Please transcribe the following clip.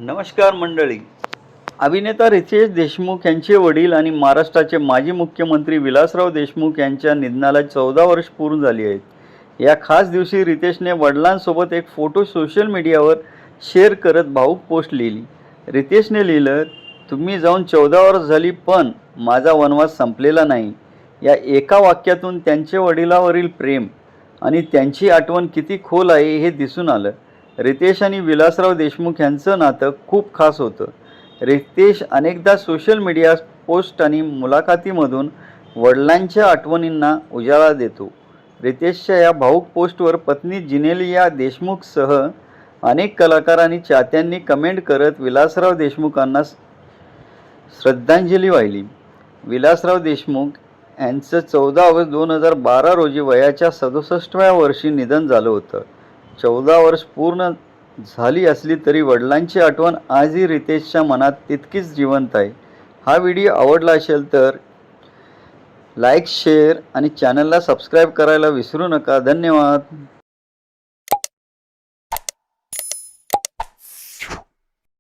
नमस्कार मंडळी. अभिनेता रितेश देशमुख यांचे वडील आणि महाराष्ट्राचे माजी मुख्यमंत्री विलासराव देशमुख यांच्या निधनाला 14 वर्ष पूर्ण झाली आहेत. या खास दिवशी रितेशने वडिलांसोबत एक फोटो सोशल मीडियावर शेअर करत भावूक पोस्ट लिहिली. रितेशने लिहिलं, तुम्ही जाऊन 14 वर्ष झाली पण माझा वनवास संपलेला नाही. या एका वाक्यातून त्यांचे वडिलांवरील प्रेम आणि त्यांची आठवण किती खोल आहे हे दिसून आलं. रितेश आणि विलासराव देशमुख यांचं नातं खूप खास होतं. रितेश अनेकदा सोशल मीडिया पोस्ट आणि मुलाखतीमधून वडिलांच्या आठवणींना उजाळा देतो. रितेशच्या या भावूक पोस्टवर पत्नी जिनेलिया देशमुखसह अनेक कलाकार आणि चाहत्यांनी कमेंट करत विलासराव देशमुखांना श्रद्धांजली वाहिली. विलासराव देशमुख यांचं 14 ऑगस्ट 2012 रोजी वयाच्या 67व्या वर्षी निधन झालं होतं. 14 वर्ष पूर्ण झाली असली तरी वडिलांची आठवण आजही रितेशच्या मनात तितकीच जिवंत आहे. हा व्हिडिओ आवडला असेल तर लाईक, शेअर आणि चॅनलला सबस्क्राईब करायला विसरू नका. धन्यवाद.